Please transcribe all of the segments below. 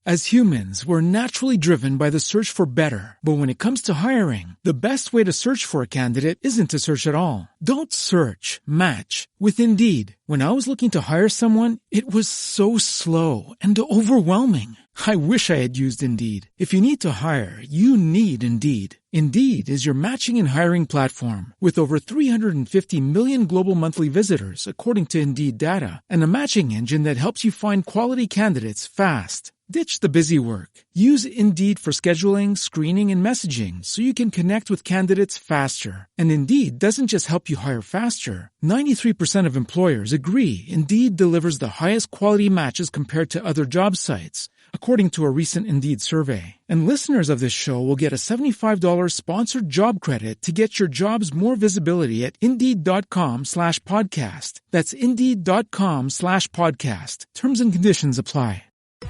As humans, we're naturally driven by the search for better. But when it comes to hiring, the best way to search for a candidate isn't to search at all. Don't search, match with Indeed. When I was looking to hire someone, it was so slow and overwhelming. I wish I had used Indeed. If you need to hire, you need Indeed. Indeed is your matching and hiring platform with over 350 million global monthly visitors, according to Indeed data, and a matching engine that helps you find quality candidates fast. Ditch the busy work. Use Indeed for scheduling, screening, and messaging so you can connect with candidates faster. And Indeed doesn't just help you hire faster. 93% of employers agree Indeed delivers the highest quality matches compared to other job sites, according to a recent Indeed survey. And listeners of this show will get a $75 sponsored job credit to get your jobs more visibility at Indeed.com/podcast. That's Indeed.com/podcast. Terms and conditions apply.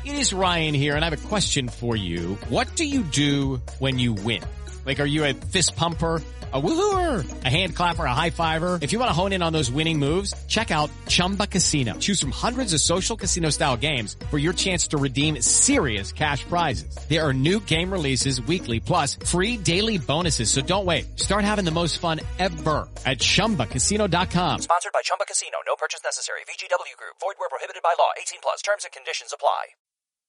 It is Ryan here, and I have a question for you. What do you do when you win? Like, are you a fist pumper, a woo-hooer, a hand clapper, a high fiver? If you want to hone in on those winning moves, check out Chumba Casino. Choose from hundreds of social casino-style games for your chance to redeem serious cash prizes. There are new game releases weekly, plus free daily bonuses. So don't wait. Start having the most fun ever at ChumbaCasino.com. Sponsored by Chumba Casino. No purchase necessary. VGW Group. Void where prohibited by law. 18+. Terms and conditions apply.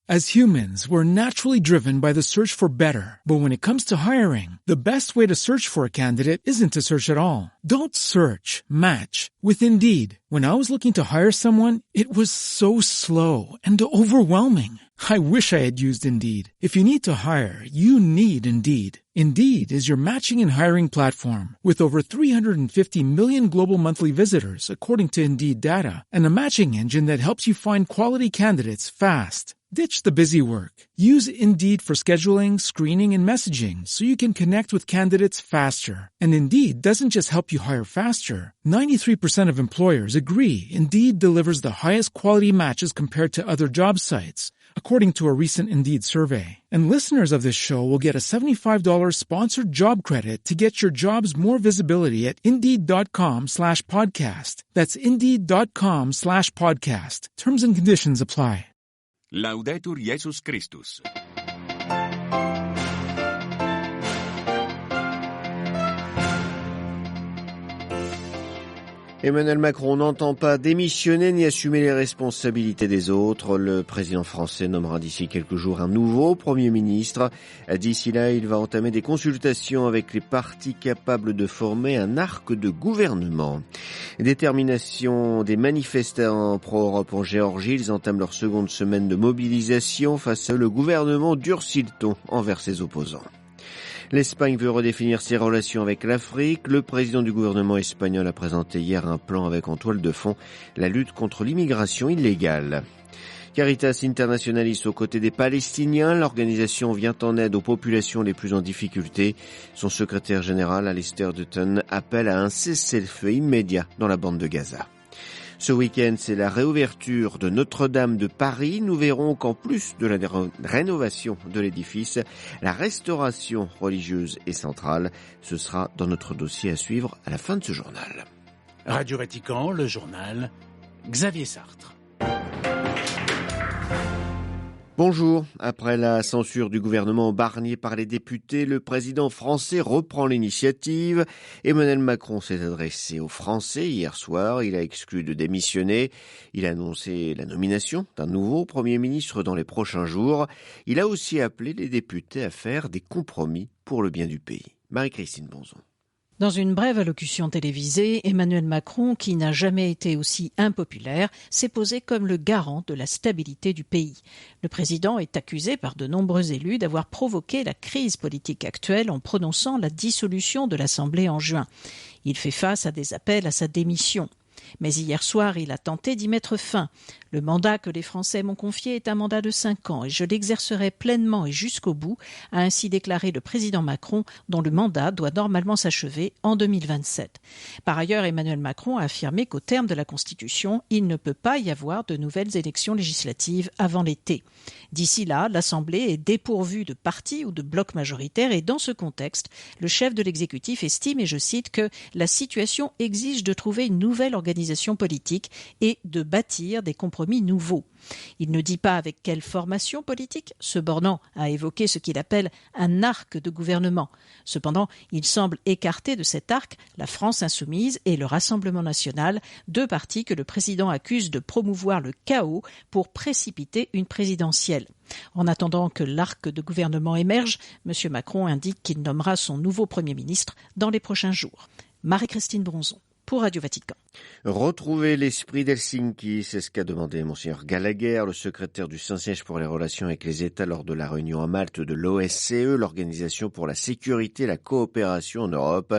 As humans, we're naturally driven by the search for better. But when it comes to hiring, the best way to search for a candidate isn't to search at all. Don't search, match with Indeed. When I was looking to hire someone, it was so slow and overwhelming. I wish I had used Indeed. If you need to hire, you need Indeed. Indeed is your matching and hiring platform with over 350 million global monthly visitors, according to Indeed data, and a matching engine that helps you find quality candidates fast. Ditch the busy work. Use Indeed for scheduling, screening, and messaging so you can connect with candidates faster. And Indeed doesn't just help you hire faster. 93% of employers agree Indeed delivers the highest quality matches compared to other job sites, according to a recent Indeed survey. And listeners of this show will get a $75 sponsored job credit to get your jobs more visibility at Indeed.com/podcast. That's Indeed.com/podcast. Terms and conditions apply. Laudetur Jesus Christus. Emmanuel Macron n'entend pas démissionner ni assumer les responsabilités des autres. Le président français nommera d'ici quelques jours un nouveau Premier ministre. D'ici là, il va entamer des consultations avec les partis capables de former un arc de gouvernement. Détermination des manifestants pro-Europe en Géorgie. Ils entament leur seconde semaine de mobilisation. Face à eux, le gouvernement durcit le ton envers ses opposants. L'Espagne veut redéfinir ses relations avec l'Afrique. Le président du gouvernement espagnol a présenté hier un plan avec en toile de fond la lutte contre l'immigration illégale. Caritas Internationalis aux côtés des Palestiniens. L'organisation vient en aide aux populations les plus en difficulté. Son secrétaire général, Alistair Dutton, appelle à un cessez-le-feu immédiat dans la bande de Gaza. Ce week-end, c'est la réouverture de Notre-Dame de Paris. Nous verrons qu'en plus de la rénovation de l'édifice, la restauration religieuse est centrale. Ce sera dans notre dossier à suivre à la fin de ce journal. Radio Vatican, le journal, Xavier Sartre. Bonjour. Après la censure du gouvernement Barnier par les députés, le président français reprend l'initiative. Emmanuel Macron s'est adressé aux Français hier soir. Il a exclu de démissionner. Il a annoncé la nomination d'un nouveau Premier ministre dans les prochains jours. Il a aussi appelé les députés à faire des compromis pour le bien du pays. Marie-Christine Bonzon. Dans une brève allocution télévisée, Emmanuel Macron, qui n'a jamais été aussi impopulaire, s'est posé comme le garant de la stabilité du pays. Le président est accusé par de nombreux élus d'avoir provoqué la crise politique actuelle en prononçant la dissolution de l'Assemblée en juin. Il fait face à des appels à sa démission. Mais hier soir, il a tenté d'y mettre fin. Le mandat que les Français m'ont confié est un mandat de 5 ans et je l'exercerai pleinement et jusqu'au bout, a ainsi déclaré le président Macron, dont le mandat doit normalement s'achever en 2027. Par ailleurs, Emmanuel Macron a affirmé qu'au terme de la Constitution, il ne peut pas y avoir de nouvelles élections législatives avant l'été. D'ici là, l'Assemblée est dépourvue de partis ou de blocs majoritaires et dans ce contexte, le chef de l'exécutif estime, et je cite, que la situation exige de trouver une nouvelle organisation politique et de bâtir des compromis compromis nouveau. Il ne dit pas avec quelle formation politique, se bornant à évoquer ce qu'il appelle un arc de gouvernement. Cependant, il semble écarter de cet arc la France insoumise et le Rassemblement national, deux partis que le président accuse de promouvoir le chaos pour précipiter une présidentielle. En attendant que l'arc de gouvernement émerge, M. Macron indique qu'il nommera son nouveau Premier ministre dans les prochains jours. Marie-Christine Bronzon pour Radio Vatican. Retrouver l'esprit d'Helsinki, c'est ce qu'a demandé Monseigneur Gallagher, le secrétaire du Saint-Siège pour les relations avec les États lors de la réunion à Malte de l'OSCE, l'Organisation pour la sécurité et la coopération en Europe.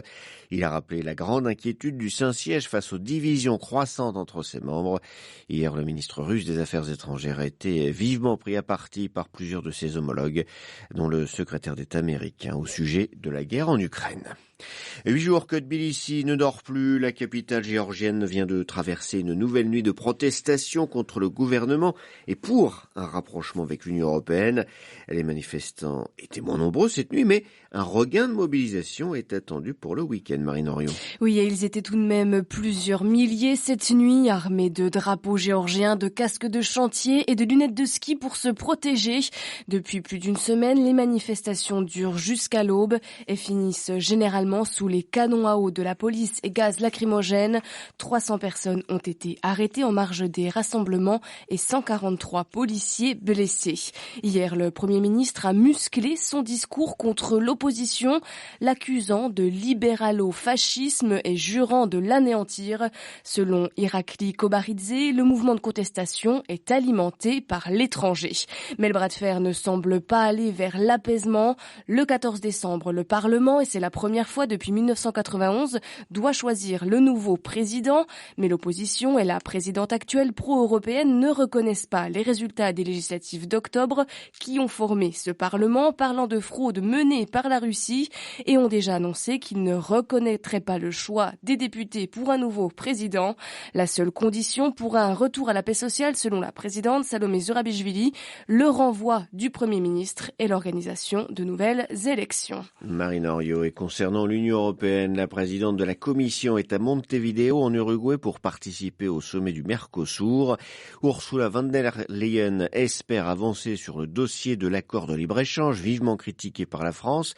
Il a rappelé la grande inquiétude du Saint-Siège face aux divisions croissantes entre ses membres. Hier, le ministre russe des Affaires étrangères a été vivement pris à partie par plusieurs de ses homologues, dont le secrétaire d'État américain au sujet de la guerre en Ukraine. 8 jours que Tbilissi ne dort plus, la capitale géorgienne vient de traverser une nouvelle nuit de protestation contre le gouvernement et pour un rapprochement avec l'Union européenne. Les manifestants étaient moins nombreux cette nuit, mais un regain de mobilisation est attendu pour le week-end, Marine Orion. Oui, et ils étaient tout de même plusieurs milliers cette nuit, armés de drapeaux géorgiens, de casques de chantier et de lunettes de ski pour se protéger. Depuis plus d'une semaine, les manifestations durent jusqu'à l'aube et finissent généralement sous les canons à eau de la police et gaz lacrymogène. 300 personnes ont été arrêtées en marge des rassemblements et 143 policiers blessés. Hier, le Premier ministre a musclé son discours contre l'opposition, l'accusant de libéralo-fascisme et jurant de l'anéantir. Selon Irakli Kobaridze, le mouvement de contestation est alimenté par l'étranger. Mais le bras de fer ne semble pas aller vers l'apaisement. Le 14 décembre, le Parlement, et c'est la première fois depuis 1991, doit choisir le nouveau président, mais l'opposition et la présidente actuelle pro-européenne ne reconnaissent pas les résultats des législatives d'octobre qui ont formé ce Parlement, parlant de fraude menée par la Russie, et ont déjà annoncé qu'ils ne reconnaîtraient pas le choix des députés pour un nouveau président. La seule condition pour un retour à la paix sociale, selon la présidente Salomé Zurabichvili, le renvoi du Premier ministre et l'organisation de nouvelles élections. Marine Oriot, et concernant l'Union européenne, la présidente de la Commission est à Montevideo en Uruguay pour participer au sommet du Mercosur. Ursula von der Leyen espère avancer sur le dossier de l'accord de libre-échange, vivement critiqué par la France.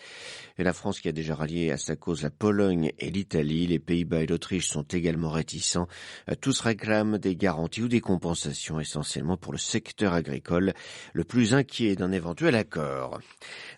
Et la France qui a déjà rallié à sa cause la Pologne et l'Italie. Les Pays-Bas et l'Autriche sont également réticents. Tous réclament des garanties ou des compensations, essentiellement pour le secteur agricole, le plus inquiet d'un éventuel accord.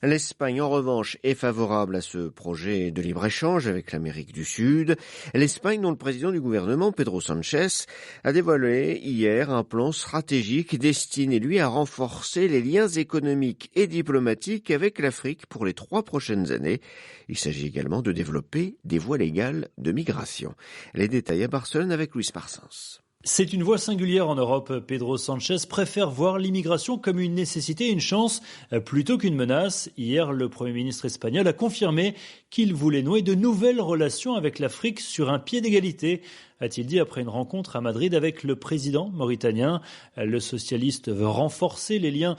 L'Espagne, en revanche, est favorable à ce projet de libre-échange avec l'Amérique du Sud. L'Espagne, dont le président du gouvernement, Pedro Sánchez, a dévoilé hier un plan stratégique destiné, lui, à renforcer les liens économiques et diplomatiques avec l'Afrique pour les 3 prochaines années. Il s'agit également de développer des voies légales de migration. Les détails à Barcelone avec Louis Parsens. C'est une voie singulière en Europe. Pedro Sánchez préfère voir l'immigration comme une nécessité et une chance plutôt qu'une menace. Hier, le Premier ministre espagnol a confirmé qu'il voulait nouer de nouvelles relations avec l'Afrique sur un pied d'égalité, a-t-il dit après une rencontre à Madrid avec le président mauritanien. Le socialiste veut renforcer les liens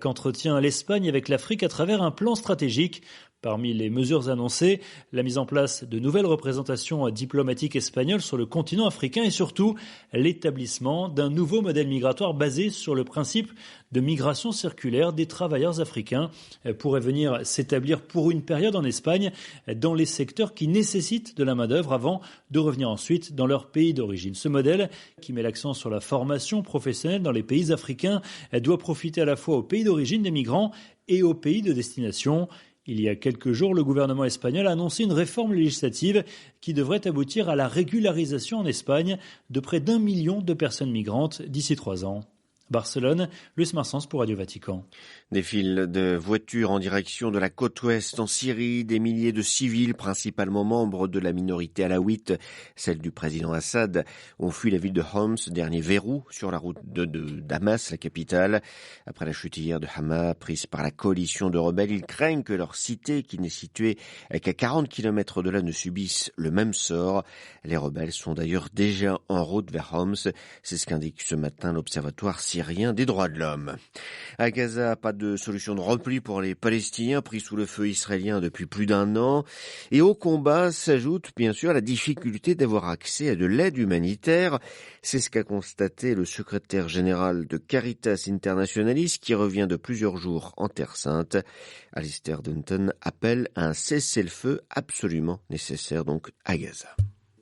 qu'entretient l'Espagne avec l'Afrique à travers un plan stratégique. Parmi les mesures annoncées, la mise en place de nouvelles représentations diplomatiques espagnoles sur le continent africain et surtout l'établissement d'un nouveau modèle migratoire basé sur le principe de migration circulaire des travailleurs africains pourraient venir s'établir pour une période en Espagne dans les secteurs qui nécessitent de la main-d'œuvre avant de revenir ensuite dans leur pays d'origine. Ce modèle, qui met l'accent sur la formation professionnelle dans les pays africains, doit profiter à la fois aux pays d'origine des migrants et aux pays de destination. Il y a quelques jours, le gouvernement espagnol a annoncé une réforme législative qui devrait aboutir à la régularisation en Espagne de près d'1 million de personnes migrantes d'ici 3 ans. Barcelone, Luis Marsens pour Radio Vatican. Des files de voitures en direction de la côte ouest en Syrie, des milliers de civils, principalement membres de la minorité alaouite, celle du président Assad, ont fui la ville de Homs, dernier verrou sur la route de Damas, la capitale. Après la chute hier de Hama, prise par la coalition de rebelles, ils craignent que leur cité, qui n'est située qu'à 40 km de là, ne subisse le même sort. Les rebelles sont d'ailleurs déjà en route vers Homs, c'est ce qu'indique ce matin l'observatoire syrien syrien des droits de l'homme. À Gaza, pas de solution de repli pour les Palestiniens pris sous le feu israélien depuis plus d'1 an. Et au combat s'ajoute bien sûr la difficulté d'avoir accès à de l'aide humanitaire. C'est ce qu'a constaté le secrétaire général de Caritas Internationalis qui revient de plusieurs jours en Terre Sainte. Alistair Dunton appelle à un cessez-le-feu absolument nécessaire donc à Gaza.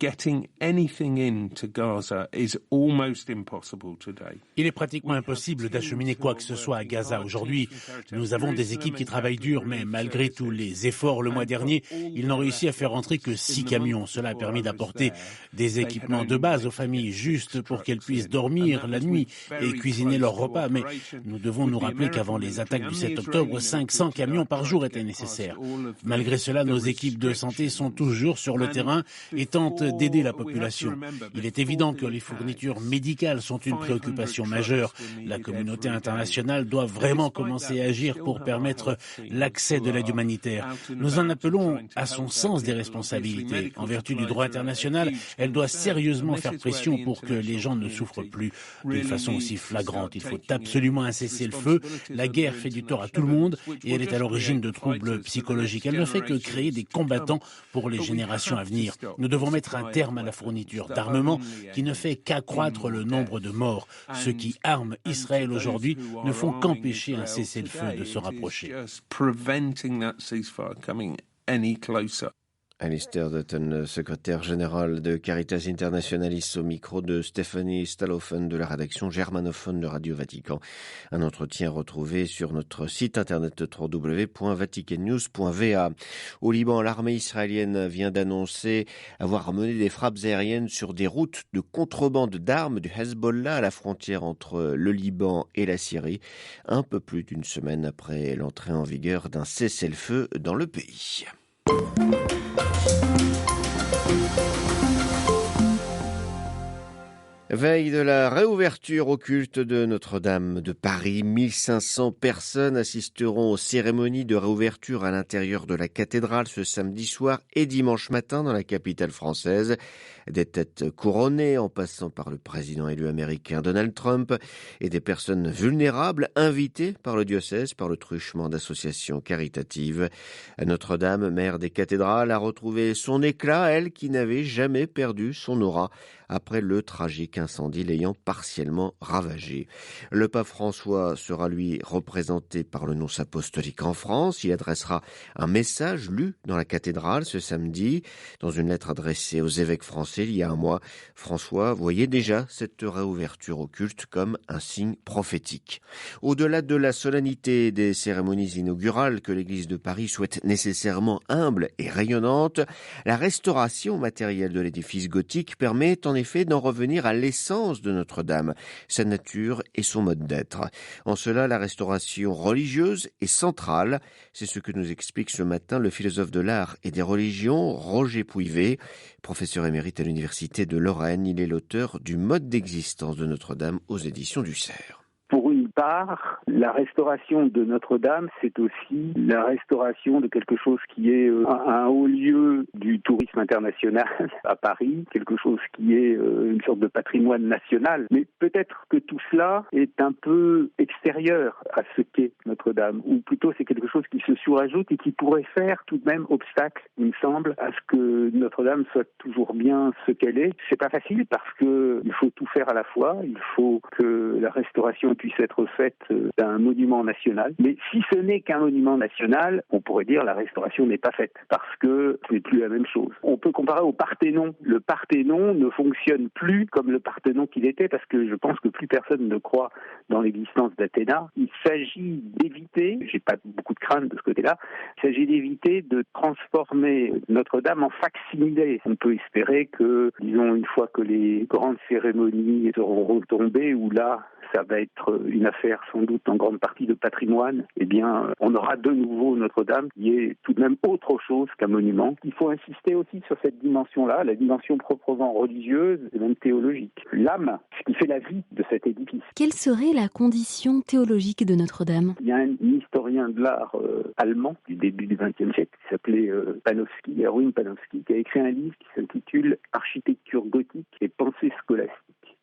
Getting anything into Gaza is almost impossible today. Il est pratiquement impossible d'acheminer quoi que ce soit à Gaza aujourd'hui. Nous avons des équipes qui travaillent dur, mais malgré tous les efforts le mois dernier, ils n'ont réussi à faire entrer que 6 camions. Cela a permis d'apporter des équipements de base aux familles, juste pour qu'elles puissent dormir la nuit et cuisiner leurs repas. Mais nous devons nous rappeler qu'avant les attaques du 7 octobre, 500 camions par jour étaient nécessaires. Malgré cela, nos équipes de santé sont toujours sur le terrain et tentent d'aider la population. Il est évident que les fournitures médicales sont une préoccupation majeure. La communauté internationale doit vraiment commencer à agir pour permettre l'accès de l'aide humanitaire. Nous en appelons à son sens des responsabilités. En vertu du droit international, elle doit sérieusement faire pression pour que les gens ne souffrent plus d'une façon aussi flagrante. Il faut absolument un cessez-le-feu. La guerre fait du tort à tout le monde et elle est à l'origine de troubles psychologiques. Elle ne fait que créer des combattants pour les générations à venir. Nous devons mettre un terme à la fourniture d'armement qui ne fait qu'accroître le nombre de morts. Ceux qui arment Israël aujourd'hui ne font qu'empêcher un cessez-le-feu de se rapprocher. Alistair Dutton, secrétaire général de Caritas Internationalis, au micro de Stéphanie Stalofen de la rédaction germanophone de Radio Vatican. Un entretien retrouvé sur notre site internet www.vaticannews.va. Au Liban, l'armée israélienne vient d'annoncer avoir mené des frappes aériennes sur des routes de contrebande d'armes du Hezbollah à la frontière entre le Liban et la Syrie, un peu plus d'une semaine après l'entrée en vigueur d'un cessez-le-feu dans le pays. Veille de la réouverture au culte de Notre-Dame de Paris, 1500 personnes assisteront aux cérémonies de réouverture à l'intérieur de la cathédrale ce samedi soir et dimanche matin dans la capitale française. Des têtes couronnées en passant par le président élu américain Donald Trump et des personnes vulnérables invitées par le diocèse par le truchement d'associations caritatives. Notre-Dame, mère des cathédrales, a retrouvé son éclat, elle qui n'avait jamais perdu son aura après le tragique incendie l'ayant partiellement ravagé. Le pape François sera lui représenté par le nonce apostolique en France. Il adressera un message lu dans la cathédrale ce samedi. Dans une lettre adressée aux évêques français il y a un mois, François voyait déjà cette réouverture au culte comme un signe prophétique. Au-delà de la solennité des cérémonies inaugurales que l'Église de Paris souhaite nécessairement humble et rayonnante, la restauration matérielle de l'édifice gothique permet en effet d'en revenir à l'essence de Notre-Dame, sa nature et son mode d'être. En cela, la restauration religieuse est centrale. C'est ce que nous explique ce matin le philosophe de l'art et des religions, Roger Pouivet, professeur émérite à l'Université de Lorraine. Il est l'auteur du mode d'existence de Notre-Dame aux éditions du Cerf. Pour une part, la restauration de Notre-Dame, c'est aussi la restauration de quelque chose qui est un haut lieu du tourisme international à Paris, quelque chose qui est une sorte de patrimoine national. Mais peut-être que tout cela est un peu extérieur à ce qu'est Notre-Dame, ou plutôt c'est quelque chose qui se surajoute et qui pourrait faire tout de même obstacle, il me semble, à ce que Notre-Dame soit toujours bien ce qu'elle est. C'est pas facile parce que il faut tout faire à la fois. Il faut que la restauration puisse être faite d'un monument national. Mais si ce n'est qu'un monument national, on pourrait dire la restauration n'est pas faite parce que ce n'est plus la même chose. On peut comparer au Parthénon. Le Parthénon ne fonctionne plus comme le Parthénon qu'il était parce que je pense que plus personne ne croit dans l'existence d'Athéna. Il s'agit d'éviter, j'ai pas beaucoup de crainte de ce côté-là, il s'agit d'éviter de transformer Notre-Dame en facsimilé. On peut espérer que, disons, une fois que les grandes cérémonies seront retombées, où là, ça va être une affaire sans doute en grande partie de patrimoine, eh bien, on aura de nouveau Notre-Dame qui est tout de même autre chose qu'un monument. Il faut insister aussi sur cette dimension-là, la dimension proprement religieuse et même théologique. L'âme, ce qui fait la vie de cet édifice. Quelle serait la condition théologique de Notre-Dame ? Il y a un historien de l'art allemand du début du XXe siècle qui s'appelait Panofsky, Erwin Panofsky, qui a écrit un livre qui s'intitule « Architecture gothique et pensée scolastique ».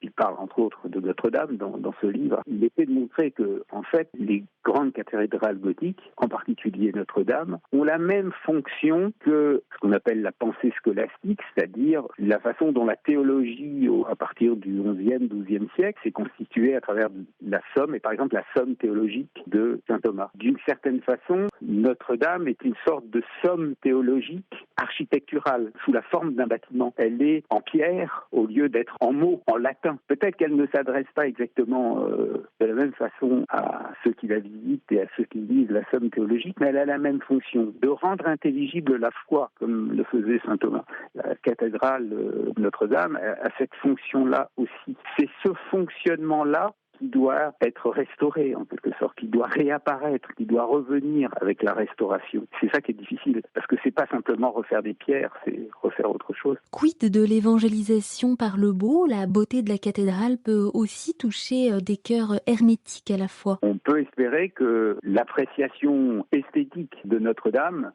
il parle entre autres de Notre-Dame dans ce livre, il essaie de montrer que, en fait, les grandes cathédrales gothiques, en particulier Notre-Dame, ont la même fonction que ce qu'on appelle la pensée scolastique, c'est-à-dire la façon dont la théologie, à partir du XIe, XIIe siècle, s'est constituée à travers la somme, et par exemple la somme théologique de saint Thomas. D'une certaine façon, Notre-Dame est une sorte de somme théologique architecturale, sous la forme d'un bâtiment. Elle est en pierre au lieu d'être en mots, en latin. Peut-être qu'elle ne s'adresse pas exactement de la même façon à ceux qui la visitent et à ceux qui lisent la somme théologique, mais elle a la même fonction, de rendre intelligible la foi, comme le faisait saint Thomas. La cathédrale Notre-Dame a cette fonction-là aussi. C'est ce fonctionnement-là qui doit être restauré, en quelque sorte, qui doit réapparaître, qui doit revenir avec la restauration. C'est ça qui est difficile, parce que c'est pas simplement refaire des pierres, c'est refaire autre chose. Quid de l'évangélisation par le beau? La beauté de la cathédrale peut aussi toucher des cœurs hermétiques à la fois. On peut espérer que l'appréciation esthétique de Notre-Dame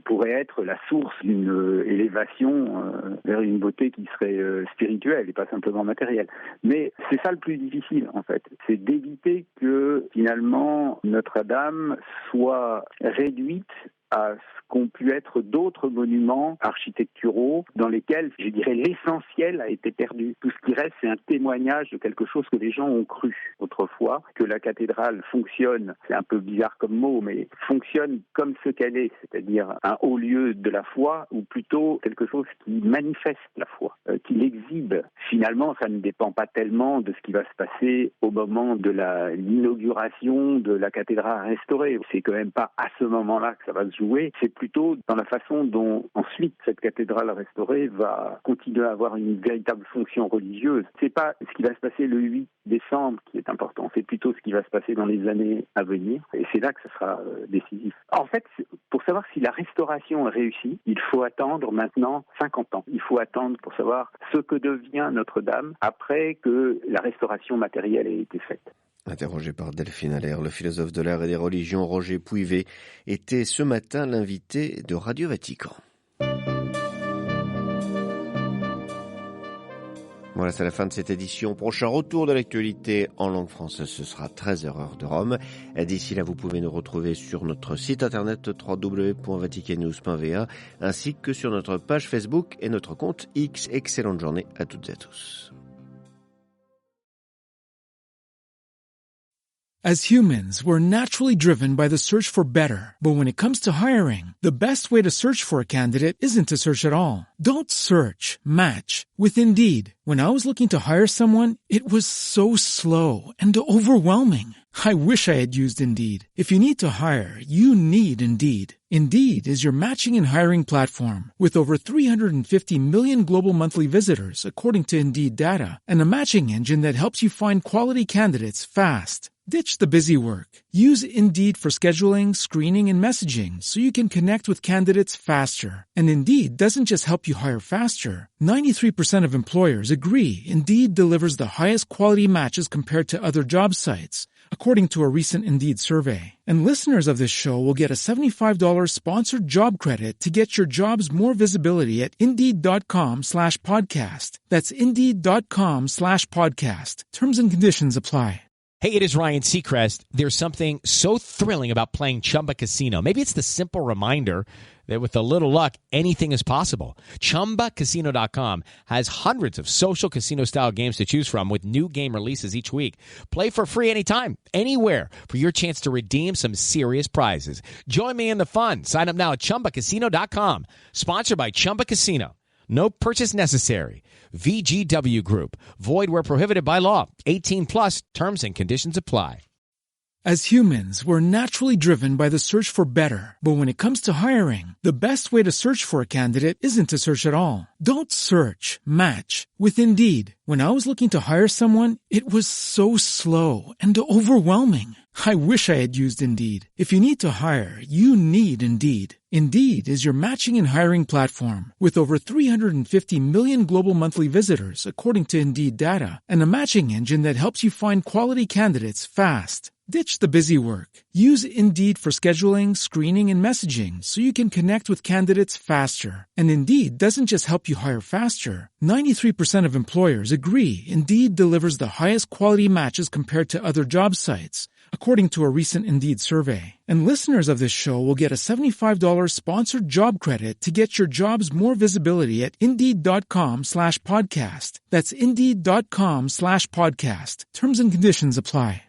pourrait être la source d'une élévation vers une beauté qui serait spirituelle et pas simplement matérielle. Mais c'est ça le plus difficile, en fait. C'est d'éviter que, finalement, Notre-Dame soit réduite à ce qu'ont pu être d'autres monuments architecturaux dans lesquels, je dirais, l'essentiel a été perdu. Tout ce qui reste, c'est un témoignage de quelque chose que les gens ont cru autrefois, que la cathédrale fonctionne, c'est un peu bizarre comme mot, mais fonctionne comme ce qu'elle est, c'est-à-dire un haut lieu de la foi, ou plutôt quelque chose qui manifeste la foi, qui l'exhibe. Finalement, ça ne dépend pas tellement de ce qui va se passer au moment de l'inauguration de la cathédrale restaurée. C'est quand même pas à ce moment-là que ça va se jouer, c'est plutôt dans la façon dont ensuite cette cathédrale restaurée va continuer à avoir une véritable fonction religieuse. C'est pas ce qui va se passer le 8 décembre qui est important, c'est plutôt ce qui va se passer dans les années à venir, et c'est là que ce sera décisif. En fait, pour savoir si la restauration est réussie, il faut attendre maintenant 50 ans. Il faut attendre pour savoir ce que devient Notre-Dame après que la restauration matérielle ait été faite. Interrogé par Delphine Allaire, le philosophe de l'art et des religions Roger Pouivet était ce matin l'invité de Radio Vatican. Voilà, c'est la fin de cette édition. Prochain retour de l'actualité en langue française, ce sera 13h heure de Rome. D'ici là, vous pouvez nous retrouver sur notre site internet www.vaticannews.va ainsi que sur notre page Facebook et notre compte X. Excellente journée à toutes et à tous. As humans, we're naturally driven by the search for better. But when it comes to hiring, the best way to search for a candidate isn't to search at all. Don't search, match with Indeed. When I was looking to hire someone, it was so slow and overwhelming. I wish I had used Indeed. If you need to hire, you need Indeed. Indeed is your matching and hiring platform with over 350 million global monthly visitors, according to Indeed data, and a matching engine that helps you find quality candidates fast. Ditch the busy work. Use Indeed for scheduling, screening, and messaging so you can connect with candidates faster. And Indeed doesn't just help you hire faster. 93% of employers agree Indeed delivers the highest quality matches compared to other job sites, according to a recent Indeed survey. And listeners of this show will get a $75 sponsored job credit to get your jobs more visibility at Indeed.com/podcast. That's Indeed.com/podcast. Terms and conditions apply. Hey, it is Ryan Seacrest. There's something so thrilling about playing Chumba Casino. Maybe it's the simple reminder that with a little luck, anything is possible. ChumbaCasino.com has hundreds of social casino-style games to choose from with new game releases each week. Play for free anytime, anywhere for your chance to redeem some serious prizes. Join me in the fun. Sign up now at ChumbaCasino.com. Sponsored by Chumba Casino. No purchase necessary. VGW Group. Void where prohibited by law. 18 plus. Terms and conditions apply. As humans, we're naturally driven by the search for better. But when it comes to hiring, the best way to search for a candidate isn't to search at all. Don't search, match with Indeed. When I was looking to hire someone, it was so slow and overwhelming. I wish I had used Indeed. If you need to hire, you need Indeed. Indeed is your matching and hiring platform with over 350 million global monthly visitors, according to Indeed data, and a matching engine that helps you find quality candidates fast. Ditch the busy work. Use Indeed for scheduling, screening, and messaging so you can connect with candidates faster. And Indeed doesn't just help you hire faster. 93% of employers agree Indeed delivers the highest quality matches compared to other job sites, according to a recent Indeed survey. And listeners of this show will get a $75 sponsored job credit to get your jobs more visibility at Indeed.com/podcast. That's Indeed.com/podcast. Terms and conditions apply.